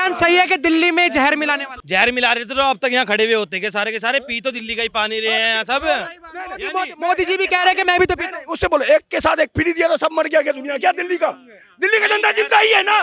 बयान सही है कि दिल्ली में जहर मिलाने वाला? जहर मिला रहे थे तो अब तक यहाँ खड़े हुए होते के सारे पी तो दिल्ली का ही पानी रहे हैं सब। मोदी जी भी कह रहे हैं कि मैं भी तो पीता हूं। उससे बोलो एक के साथ एक फ्री दिया तो सब मर गया क्या दुनिया? क्या दिल्ली का जनता जिंदा ही है ना?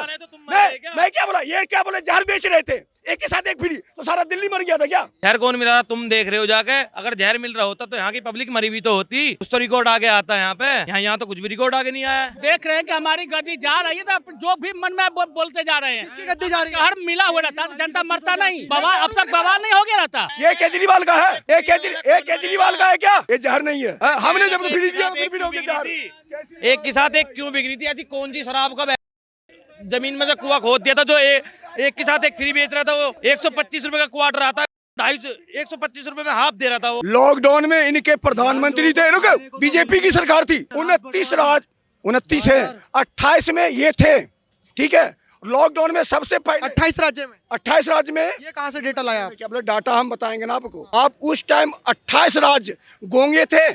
मैं क्या बोला, ये क्या बोले जहर बेच रहे थे, एक के साथ एक फ्री तो सारा दिल्ली मर गया था क्या? जहर कौन मिला रहा तुम देख रहे हो जाके? अगर जहर मिल रहा होता तो यहाँ की पब्लिक मरी हुई तो होती, कुछ तो रिकॉर्ड आगे आता है यहाँ पे। यहाँ तो कुछ भी रिकॉर्ड आगे नहीं आया। देख रहे हैं कि हमारी गद्दी जा रही है तो जो भी मन में बोलते जा रहे हैं। किसकी गद्दी जा रही है? हर मिला हुआ रहता, जनता मरता नहीं। बवाल अब तक बवाल नहीं हो गया रहता। ये केजरीवाल का है, ये केजरीवाल का है क्या? ये जहर नहीं है। हमने जब फ्री दिया तो फिर हो गया जहर। एक के साथ एक क्यों बिक रही थी? ऐसी कौन सी शराब का जमीन में से कुआं खोद दिया था जो एक के साथ एक फ्री बेच रहा था? वो 125 रुपए का क्वार्टर आता है, 125 रुपए में हाफ दे रहा था वो। लॉकडाउन में इनके प्रधानमंत्री थे, बीजेपी की सरकार थी। 29 है, 28 में ये थे, ठीक है। लॉकडाउन में सबसे पहले 28 राज्य में। 28 राज्य में ये कहाँ से डेटा लाया आप? क्या बोले, डाटा हम बताएंगे ना आपको। आप उस टाइम 28 राज्य गूंगे थे,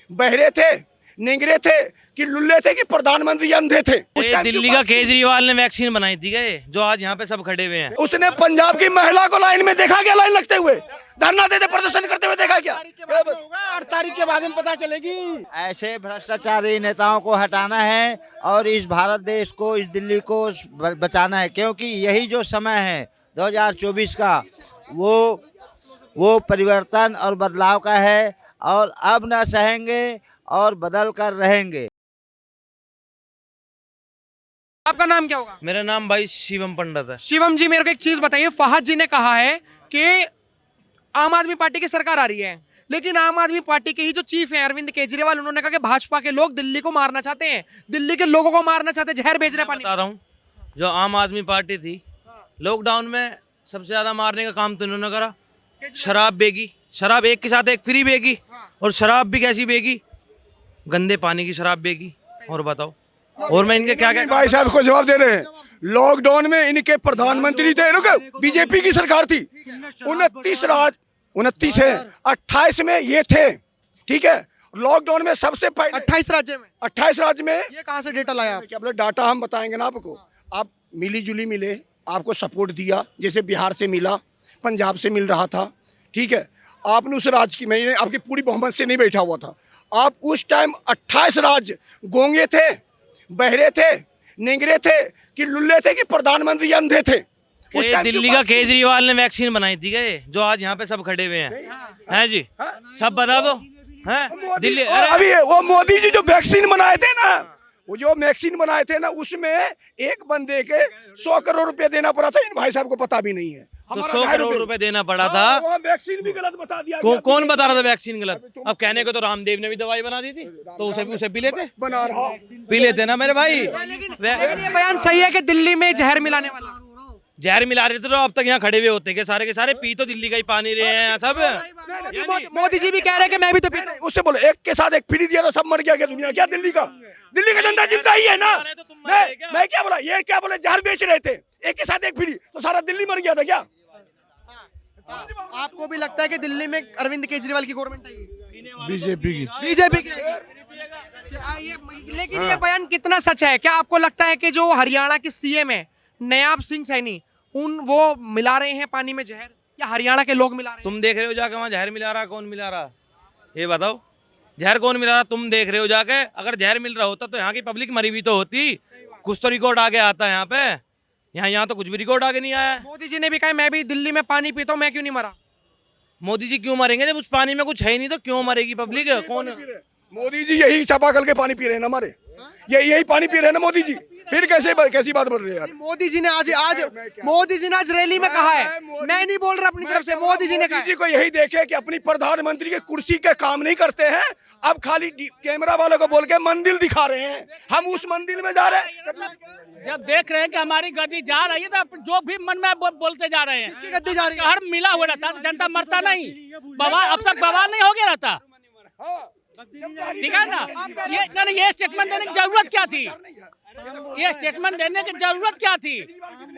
बहरे थे, निंगरे थे कि लुल्ले थे कि प्रधानमंत्री अंधे थे। दिल्ली का केजरीवाल ने वैक्सीन बनाई थी गए जो आज यहाँ पे सब खड़े हुए हैं। उसने पंजाब की महिला को लाइन में देखा क्या? लाइन लगते हुए धरना देते प्रदर्शन करते हुए देखा क्या? 8 तारीख के बाद में पता चलेगी। ऐसे भ्रष्टाचारी नेताओं को हटाना है और इस भारत देश को, इस दिल्ली को बचाना है, क्योंकि यही जो समय है 2024 का वो परिवर्तन और बदलाव का है और अब न सहेंगे और बदल कर रहेंगे। आपका नाम क्या होगा? मेरा नाम भाई शिवम पंडित है। शिवम जी, मेरे को एक चीज बताइए। फहद जी ने कहा है कि आम आदमी पार्टी की सरकार आ रही है, लेकिन आम आदमी पार्टी के ही जो चीफ है अरविंद केजरीवाल, उन्होंने कहा कि भाजपा के लोग दिल्ली को मारना चाहते हैं, दिल्ली के लोगों को मारना चाहते हैं, जहर बेच रहे पानी। बता रहा हूँ, जो आम आदमी पार्टी थी लॉकडाउन में सबसे ज्यादा मारने का काम तो इन्होंने करा। शराब बेगी, शराब एक के साथ एक फ्री बेगी, और शराब भी कैसी बेगी? गंदे पानी की शराब बेगी। और बताओ, और मैं इनके क्या क्या भाई साहब को जवाब दे रहे हैं। लॉकडाउन में इनके प्रधानमंत्री थे, बीजेपी की सरकार थी। 29 है, 28 में ये थे, ठीक है। लॉकडाउन में सबसे पहले 28 राज्य में। 28 राज्य में ये कहाँ से डेटा लाया आप? क्या बोले, डाटा हम बताएंगे ना आपको। आप मिली जुली मिले, आपको सपोर्ट दिया, जैसे बिहार से मिला, पंजाब से मिल रहा था, ठीक है। आपने उस राज्य की, मैं आपकी पूरी बहुमत से नहीं बैठा हुआ था। आप उस टाइम 28 राज्य गूंगे थे, बहरे थे, निंगरे थे कि लुल्ले थे कि प्रधानमंत्री अंधे थे। दिल्ली का केजरीवाल ने वैक्सीन बनाई थी गए जो आज यहाँ पे सब खड़े हुए हैं जी। सब बता दो हैं दिल्ली। अभी वो मोदी जी जो वैक्सीन बनाए थे ना, वो जो वैक्सीन बनाए थे ना, उसमें एक बंदे के 100 करोड़ रुपए देना पड़ा था। इन भाई साहब को पता भी नहीं है। तो 100 करोड़ रुपए देना पड़ा था। वैक्सीन भी गलत बता दिया। कौन बता रहा था वैक्सीन गलत? अब कहने को तो रामदेव ने भी दवाई बना दी थी, तो उसे पी लेते, बना रहा पी लेते ना मेरे भाई। ये बयान सही है कि दिल्ली में जहर मिलाने वाला? जहर मिला रहे थे तो अब तक यहाँ खड़े हुए होते के सारे पी तो दिल्ली का ही पानी रहे हैं सब। मोदी जी भी कह रहे हैं कि मैं भी तो पीता हूं। उससे बोलो एक के साथ एक फ्री दिया तो सब मर गया क्या दुनिया? क्या दिल्ली का जनता जिंदा ही है ना? मैं क्या बोला, ये क्या बोले जहर बेच रहे थे, एक के साथ एक फ्री तो सारा दिल्ली मर गया था क्या? आपको भी लगता है कि दिल्ली में अरविंद केजरीवाल की गवर्नमेंट आई? बीजेपी की। लेकिन ये बयान कितना सच है? क्या आपको लगता है कि जो हरियाणा के सीएम है नायाब सिंह सैनी, वो मिला रहे हैं पानी में जहर, या हरियाणा के लोग मिला रहे हैं? तुम देख रहे हो जाके वहाँ जहर मिला रहा, कौन मिला रहा? ये बताओ, जहर कौन मिला रहा? तुम देख रहे हो जाके। अगर जहर मिल रहा होता तो यहाँ की पब्लिक मरी हुई तो होती, कुछ तो रिकॉर्ड आगे आता है यहाँ पे। यहाँ तो कुछ भी रिकॉर्ड आगे नहीं आया। मोदी जी ने भी कहा मैं भी दिल्ली में पानी पीता हूँ, मैं क्यों नहीं मरा? मोदी जी क्यों मरेंगे? जब उस पानी में कुछ है ही नहीं तो क्यों मरेगी पब्लिक? कौन? मोदी जी यही चापाकल के पानी पी रहे हैं ना हमारे, यही पानी पी रहे हैं ना मोदी जी। फिर कैसी बात बोल रहे हैं यार? मोदी जी ने आज रैली में कहा है, मैं नहीं बोल रहा अपनी तरफ से, मोदी जी ने कहा। मोदी जी को यही देखे कि अपनी प्रधानमंत्री के कुर्सी के काम नहीं करते हैं, अब खाली कैमरा वालों को बोल के मंदिर दिखा रहे हैं। हम उस मंदिर में जा रहे हैं। जब देख रहे हैं कि हमारी गद्दी जा रही है तो जो भी मन में बोलते जा रहे हैं। किसकी गद्दी जा रही है? हर मिला हुआ रहता, जनता मरता नहीं। बवाल अब तक बवाल नहीं हो गया रहता, ठीक है ना? ये स्टेटमेंट देने की जरूरत क्या थी? ये स्टेटमेंट देने की जरूरत क्या थी?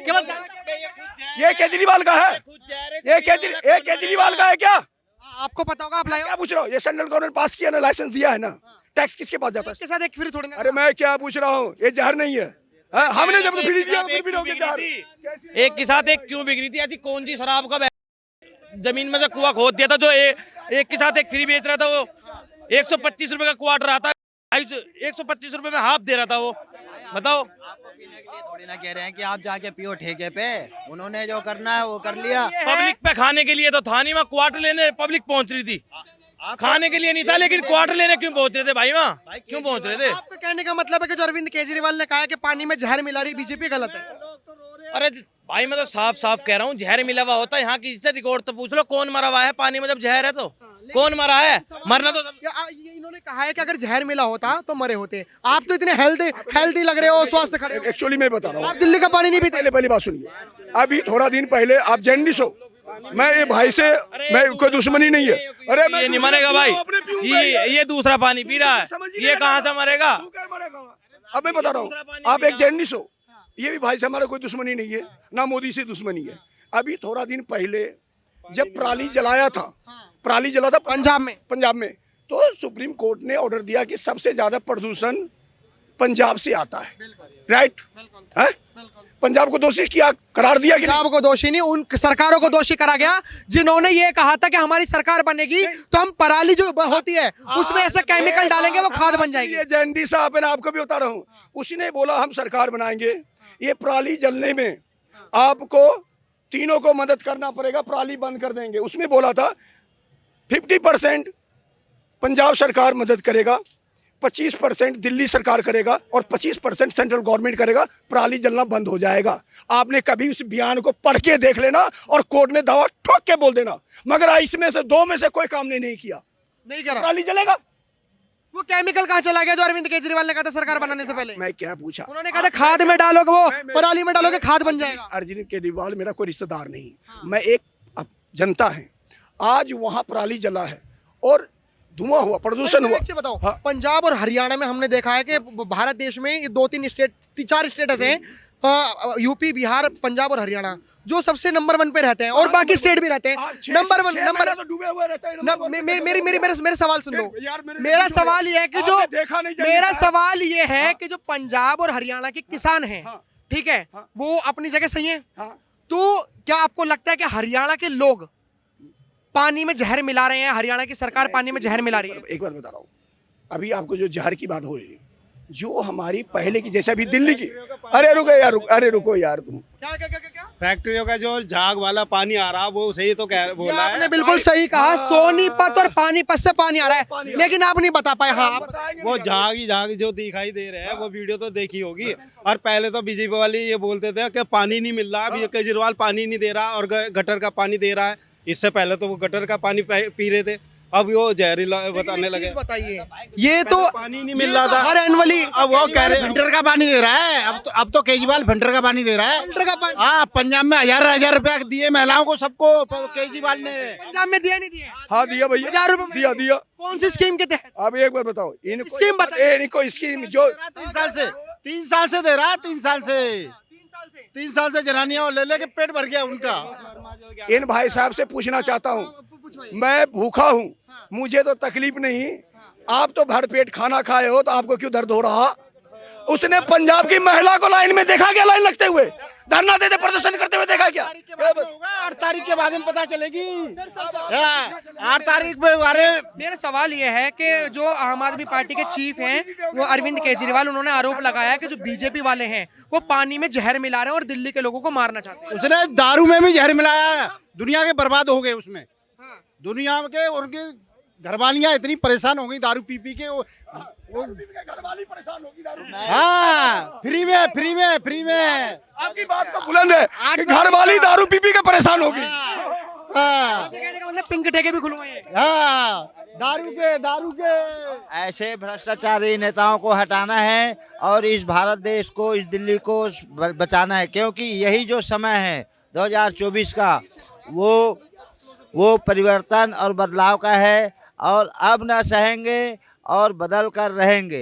केवल ये केजरीवाल का है, ये केजरीवाल का है क्या? आपको पता होगा, आप लाए हो? क्या पूछ रहा हूँ? ये सेंट्रल गवर्नमेंट पास किया ना, लाइसेंस दिया है ना, टैक्स किसके पास जाता है? इसके साथ एक फ्री थोड़ी ना। अरे मैं क्या पूछ रहा हूँ, ये जहर नहीं है। हमने जब फ्री दिया एक फिर भी क्यों रोके बिगड़ी चार। थी? एक के साथ एक क्यों बिगड़ी थी? ऐसी कौन सी शराब का जमीन में से कुआं खोद दिया था जो एक के साथ एक फ्री बेच रहा था? वो 125 रुपए का क्वार्टर आता है, 125 रुपए में हाफ दे रहा था वो। बताओ, आपको पीने के लिए थोड़ी ना कह रहे हैं कि आप जाके पियो ठेके पे। उन्होंने जो करना है वो कर लिया। पब्लिक पे खाने के लिए तो था नहीं, वहाँ क्वार्टर लेने पब्लिक पहुंच रही थी। खाने के लिए नहीं था, लेकिन क्वार्टर लेने क्यों पहुंच रहे थे भाई? वहाँ क्यों पहुंच रहे थे? आपका कहने का मतलब है कि जो अरविंद केजरीवाल ने कहा है कि पानी में जहर मिला रही बीजेपी, गलत है? अरे भाई, मैं तो साफ साफ कह रहा हूँ, जहर मिला हुआ होता है। यहाँ किसी से रिकॉर्ड तो पूछ लो, कौन मरा हुआ है पानी में जब जहर है? तो कौन मरा है? मरना तो ये इन्होंने कहा है कि अगर जहर मिला होता तो मरे होते। आप तो इतने हेल्दी लग रहे हो, स्वस्थ खड़े हो। एक्चुअली मैं बता रहा आप हूँ, दिल्ली का पानी नहीं पीते? पहले बात सुनिए। अभी थोड़ा दिन पहले आप जर्नलिस्ट हो, मैं ये भाई से मैं कोई दुश्मनी नहीं है। अरे ये नहीं मरेगा भाई, ये दूसरा पानी पी रहा है, ये कहाँ से मरेगा? अब मैं बता रहा हूँ, आप एक जर्नलिस्ट हो, ये भी भाई से हमारा कोई दुश्मनी नहीं है, ना मोदी से दुश्मनी है। अभी थोड़ा दिन पहले जब पराली जलाया था, पराली जला था पंजाब में, तो सुप्रीम कोर्ट ने ऑर्डर दिया कि सबसे ज्यादा प्रदूषण पंजाब से आता है, राइट है? पंजाब को दोषी किया, करार दिया कि पंजाब को दोषी नहीं, उन सरकारों को दोषी करा गया जिन्होंने ये कहा था कि हमारी सरकार बनेगी तो हम पराली जो होती है उसमें ऐसा केमिकल डालेंगे वो खाद बन जाएगी। ये जैनडी साहब है ना, आपको भी बता रहा हूँ, उसने बोला हम सरकार बनाएंगे, ये पराली जलने में आपको तीनों को मदद करना पड़ेगा, पराली बंद कर देंगे। उसमें बोला था 50% पंजाब सरकार मदद करेगा, 25% दिल्ली सरकार करेगा और 25% सेंट्रल गवर्नमेंट करेगा, पराली जलना बंद हो जाएगा। आपने कभी उस बयान को पढ़ के देख लेना और कोर्ट में दावा ठोक के बोल देना, मगर इसमें से दो में से कोई काम नहीं किया, नहीं करा। पराली जलेगा। वो केमिकल कहाँ चला गया जो अरविंद केजरीवाल ने कहा था सरकार बनाने से पहले? मैं क्या पूछा? उन्होंने कहा था खाद में डालोगे, वो पराली में डालोगे खाद बन जाएगा। अरविंद केजरीवाल मेरा कोई रिश्तेदार नहीं, मैं एक जनता है। आज वहाँ पराली जला है और धुआं हुआ, प्रदूषण हुआ। बताओ, हाँ। पंजाब और हरियाणा में हमने देखा है कि भारत देश में ये 2-3 स्टेट, 4 स्टेट ऐसे हैं, यूपी, बिहार, पंजाब और हरियाणा, जो सबसे नंबर 1 पे रहते हैं और बाकी स्टेट भी रहते हैं नंबर 1। मेरे सवाल सुन लो। मेरा सवाल ये है कि जो मेरा सवाल ये है कि जो पंजाब और हरियाणा के किसान हैं, ठीक है, वो अपनी जगह सही है, तो क्या आपको लगता है कि हरियाणा के लोग पानी में जहर मिला रहे हैं? हरियाणा की सरकार पानी में जहर मिला रही है? एक बात बता रहा हूँ, अभी आपको जो जहर की बात हो रही है, जो हमारी पहले की, जैसे अभी दिल्ली की, अरे रुको यार तुम। क्या फैक्ट्रियों का जो झाग वाला पानी आ रहा वो सही तो कह बोला है। आपने बिल्कुल सही कहा, सोनीपत और पानीपत से पानी आ रहा है, लेकिन आप नहीं बता पाए। हाँ, वो झाग जो दिखाई दे रहे हैं वो वीडियो तो देखी होगी। और पहले तो बीजेपी वाले ये बोलते थे कि पानी नहीं मिल रहा, अब ये केजरीवाल पानी नहीं दे रहा और गटर का पानी दे रहा है। इससे पहले तो वो गटर का पानी पी रहे थे, अब वो जहरीला बताने लगे। बताइए, ये तो पानी नहीं मिल रहा था हर एनुअली, अब वो कह रहे हैं फिल्टर का पानी दे रहा है। अब तो केजरीवाल फिल्टर का पानी दे रहा है। फिल्टर का पानी? हाँ, पंजाब में 1000 रुपया दिए महिलाओं को, सबको केजरीवाल ने। पंजाब में दिया नहीं दिया? हाँ दिया भैया, 1000 रुपए दिया। कौन सी स्कीम के तहत? अब एक बार बताओ, स्कीम बताइए। इनको स्कीम जो 3 साल से दे रहा है, 3 साल से जनानियां ले लेके पेट भर गया उनका। इन भाई साहब से पूछना चाहता हूँ, मैं भूखा हूँ, मुझे तो तकलीफ नहीं, आप तो भर पेट खाना खाए हो, तो आपको क्यों दर्द हो रहा? उसने पंजाब की महिला को लाइन में देखा क्या? लाइन लगते हुए धरना देते, प्रदर्शन करते हुए देखा क्या? 8 तारीख के बाद में पता चलेगी। 8 तारीख में। अरे मेरा सवाल ये है कि जो आम आदमी पार्टी के चीफ हैं वो अरविंद केजरीवाल, उन्होंने आरोप लगाया कि जो बीजेपी वाले हैं वो पानी में जहर मिला रहे हैं और दिल्ली के लोगों को मारना चाहते हैं। उसने दारू में भी जहर मिलाया है, दुनिया के बर्बाद हो गए उसमें। दुनिया के उनके घरवालियां इतनी परेशान हो गई दारू पी के, घरवाली परेशान होगी दारू। हाँ, फ्री में। आपकी बात तो बुलंद है कि घरवाली दारू पी के परेशान होगी। हाँ, कहने का मतलब पिंक ठेके भी खुलवाए हैं। हाँ, दारू के। ऐसे भ्रष्टाचारी नेताओं को हटाना है और इस भारत देश को, इस दिल्ली को बचाना है, क्योंकि यही जो समय है 2024 का, वो परिवर्तन और बदलाव का है और अब न सहेंगे और बदल कर रहेंगे।